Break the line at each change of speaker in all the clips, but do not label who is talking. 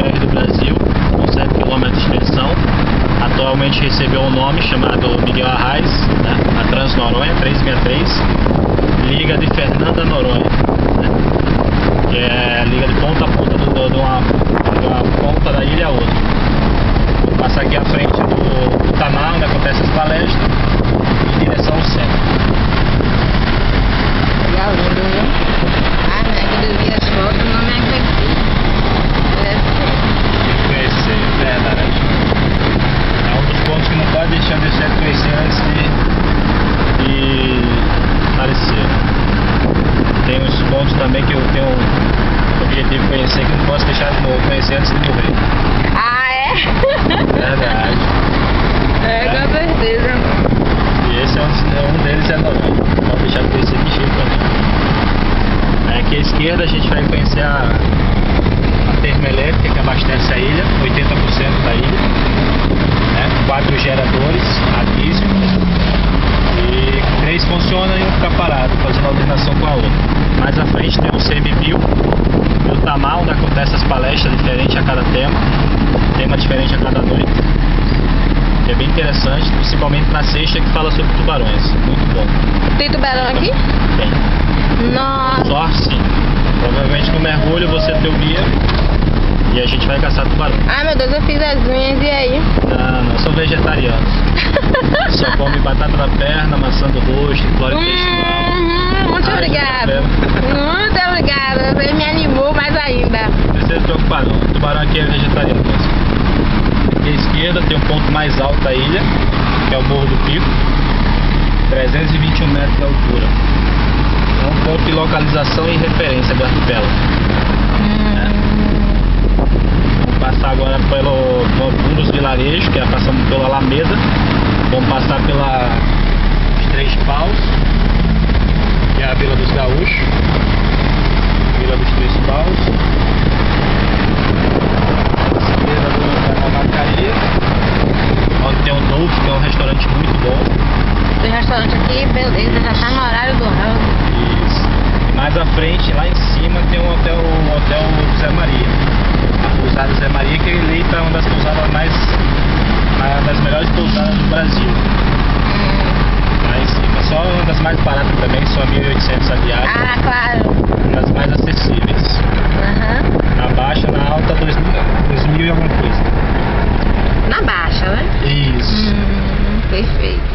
BR do Brasil, com 7 km de extensão. Atualmente recebeu um nome chamado Miguel Arraes, né? A Transnoronha 363, liga de Fernando a Noronha, né? Que é a liga de ponta a ponta de uma ponta da ilha a outra. Vou passar aqui à frente do canal onde acontecem as palestras, em direção ao centro.
Legal, lindo, viu? Ah, né? Quando eu vi as fotos, não me acreditei.
Conhecer, verdade. É um dos pontos que não pode deixar de conhecer antes de falecer. Tem uns pontos também que eu tenho o objetivo de conhecer que não posso deixar de conhecer antes de morrer.
Ah, é?
Verdade.
É, com certeza.
E esse é um deles, é Noronha. Não pode deixar de conhecer de jeito também. Aqui à esquerda a gente vai conhecer a termoelétrica que abastece a ilha, 80% da ilha, né? 4 geradores a diesel e 3 funcionam e um fica parado, fazendo alternação com a outra. Mais à frente tem o CMBio e o Tamar, onde acontecem as palestras diferentes a cada tema diferente a cada noite, que é bem interessante, principalmente na sexta que fala sobre tubarões, muito bom.
Tem tubarão aqui?
Tem.
Nossa.
Só sim. Provavelmente no mergulho você tem o guia e a gente vai caçar tubarão.
Ai meu Deus, eu fiz as unhas e aí?
Não, sou vegetariano. Só come batata da perna, maçã do rosto, cloro intestinal.
Muito obrigada. Muito obrigada. Você me animou mais ainda.
Não precisa se preocupar não. O tubarão aqui é vegetariano mesmo. Aqui à esquerda tem o ponto mais alto da ilha, que é o Morro do Pico, 321 metros de altura. É um ponto de localização e referência do arquipélago. Vamos passar agora por um dos vilarejos, que é passando pela Alameda. Vamos passar pelos Três Paus, que é a Vila dos Gaúchos. Vila dos Três Paus. Esquerda da Vacaria, onde tem um Dolph, que é um restaurante muito bom.
Tem restaurante aqui, beleza, já tá no horário do almoço.
Isso. Mais à frente, lá em cima, tem um hotel do Zé Maria. A pousada Zé Maria, que é eleita uma das pousadas uma das melhores pousadas do Brasil. Lá em cima, só uma das mais baratas também, só 1.800 a diária.
Ah, claro.
Uma das mais acessíveis. Na baixa, na alta, 2.000 e alguma coisa.
Na baixa, né?
Isso.
Perfeito.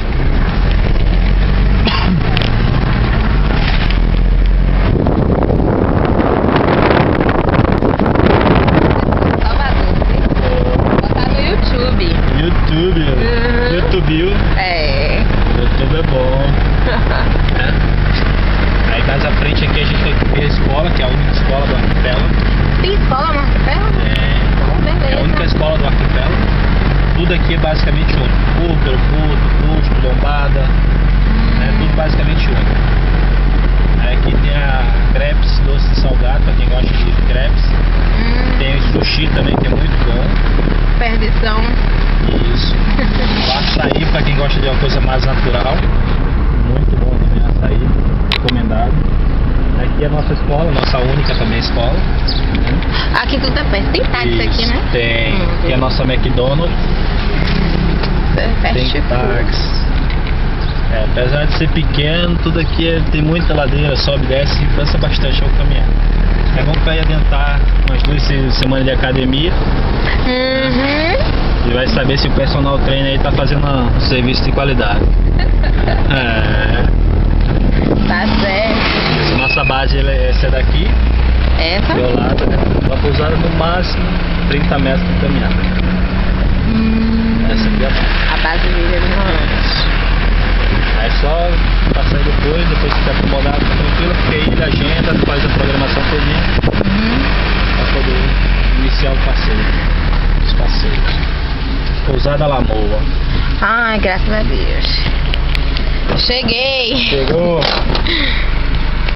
YouTube.
É.
YouTube é bom. Aí mais à frente aqui a gente vai ver a escola, que é a única escola do arquipélago.
Tem escola no arquipélago?
É a única escola do arquipélago. Tudo aqui é basicamente único. Curto, aeroporto, posto, lombada. Tudo basicamente único. Aí aqui tem a crepes, doce e salgado, para quem gosta de crepes. Tem o sushi também, que é muito bom.
Perdição.
Isso. O açaí, para quem gosta de uma coisa mais natural. Muito bom também o açaí, recomendado. Aqui é a nossa escola, nossa única também escola.
Aqui tudo é perto. Tem táxi aqui, né?
Tem. Aqui é a nossa McDonald's. Tem táxi. Apesar de ser pequeno, tudo aqui tem muita ladeira, sobe e desce e cansa bastante ao caminhar. É bom para ir adiantar umas 2 semanas de academia. E vai saber se o personal trainer aí tá fazendo um serviço de qualidade.
Tá certo.
Nossa base é essa daqui.
Essa?
Do meu lado, né? Uma pousada no máximo 30 metros de caminhada. Essa aqui é
a base dele é
É só passar depois que ficar acomodado, tranquilo, porque aí ele agenda, faz a programação todinha para poder iniciar o passeio. Os passeios. Pousada Lamoa.
Ai, graças a Deus. Cheguei.
Chegou.